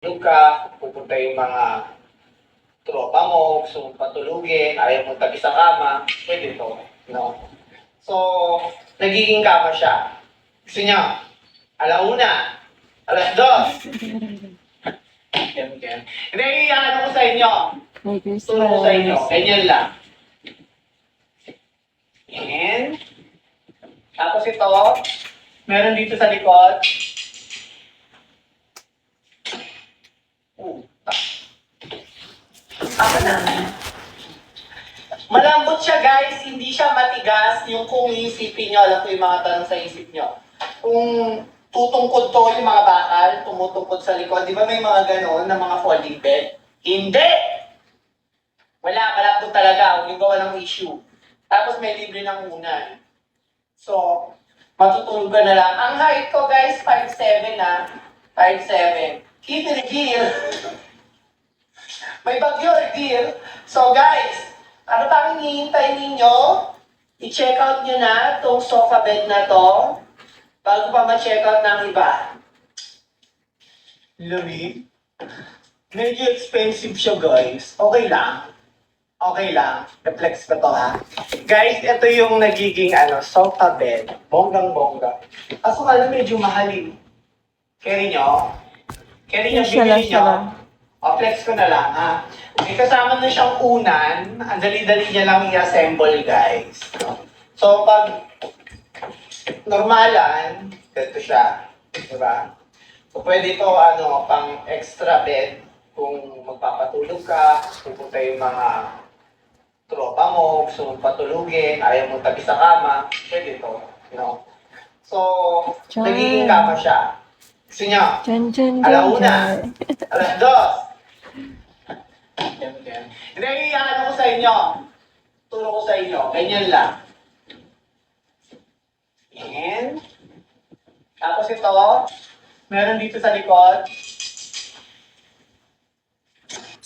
Tulog ka, pupunta yung mga tropa mo, gusto mong patulugin, ayaw mong tabi sa kama, pwede to, no? So, nagiging kama siya. Gusto niya, alauna, alas dos, yan. Hindi, ano ko sa inyo, Merry turo ko sa inyo, Christmas. ganyan lang. And, tapos ito, meron dito sa likod, ako na. Malambot siya guys, hindi siya matigas yung kung isipin nyo, alam ko yung mga tanong sa isip nyo. Kung tutungkod to yung mga bakal, tumutungkod sa likod, di ba may mga ganon na mga folding bed? Hindi! Wala, malambot talaga, huwag yung gawa ng issue. Tapos may libre ng unan. So, matutulog ka na lang. Ang height ko guys, 5'7" na. 5'7". Keep it real. May bagyo, dear. So guys, ano pang hinihintay ninyo? I-check out nyo na itong sofa bed na to bago pa ma-check out ng iba. Lamig? Medyo expensive siya guys. Okay lang. Okay lang. Reflex ko to ha. Guys, ito yung nagiging sofa bed. Bonggang-bongga. Kaso kala medyo mahalin. Carry nyo? Carry nyo, bibili nyo? O, flex ko na lang, ha? May kasama na siyang unan. Ang dali-dali niya lang i-assemble, guys. So, pag normalan, ganito siya. Diba? So, pwede ito, pang extra bed. Kung magpapatulog ka, pupunta yung mga tropa mo, gusto mong patulugin, ayaw mong tabi sa kama, pwede ito. No? So, nagiging kama siya. Gusto niya, alauna, alas dos, yan. Hindi, ano ko sa inyo. Turo ko sa inyo. Ganyan lang. And, tapos ito, meron dito sa likod.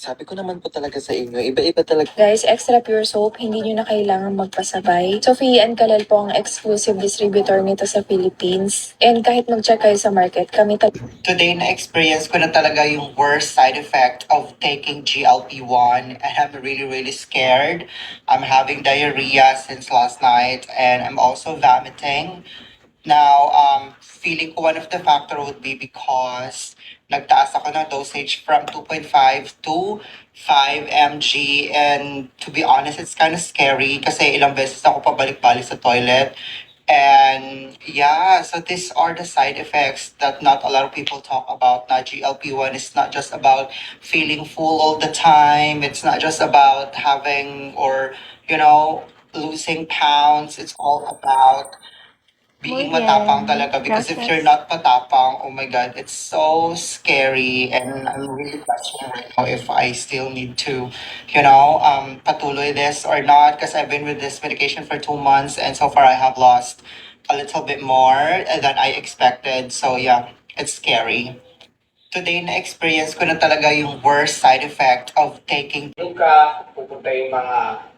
Sabi ko naman po talaga sa inyo, iba-iba talaga. Guys, Extra Pure Soap, hindi nyo na kailangan magpasabay. Sophie and Kalel po ang exclusive distributor nito sa Philippines. And kahit mag-check kayo sa market, kami Today na-experience ko na talaga yung worst side effect of taking GLP-1 and I'm really scared. I'm having diarrhea since last night and I'm also vomiting. Now, feeling ko one of the factor would be because nagtaas ako ng dosage from 2.5 to 5 mg and to be honest, it's kind of scary kasi ilang beses ako pabalik-balik sa toilet. And yeah, so these are the side effects that not a lot of people talk about. Na GLP-1 is not just about feeling full all the time. It's not just about having or, losing pounds. It's all about being matapang talaga because if you're not matapang, oh my god, it's so scary and I'm really questioning right now if I still need to, patuloy this or not because I've been with this medication for 2 months and so far I have lost a little bit more than I expected. So yeah, it's scary. Today na-experience ko na talaga yung worst side effect of taking. Tulog ka, pupunta yung mga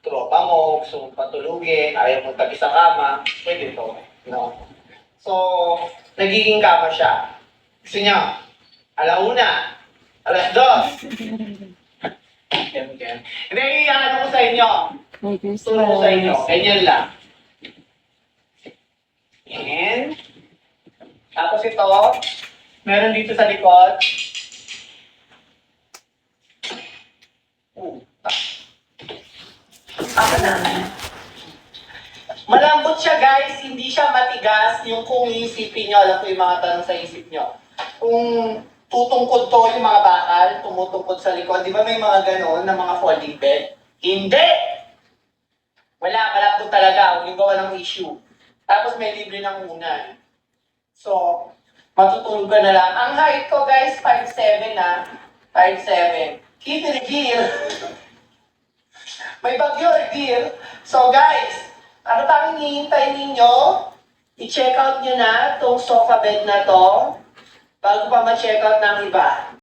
tropa mo, gusto mong patulugin, ayaw mong tabi sa kama, pwede to. No? So, nagiging kama siya. Gusto niya, alauna, alas dos. Yan. Hindi, ano ko sa inyo. Merry Turo ko sa inyo. Christmas. Ganyan lang. And, tapos ito, meron dito sa likod. Ako na. Malambot siya guys, hindi siya matigas yung kung isipin nyo, alam ko yung mga tanong sa isip nyo. Kung tutungkod to yung mga bakal, tumutungkod sa likod, di ba may mga ganon na mga folding bed? Hindi! Wala, malambot talaga, huwag yung gawa ng issue. Tapos may libre ng unan. So, matutulog ka na lang. Ang height ko guys, 5'7" na. 5'7". Keep it real. May bagyo, dear. So guys, ano pang hinihintay ninyo? I-check out nyo na itong sofa bed na to bago pa ma-check out ng iba.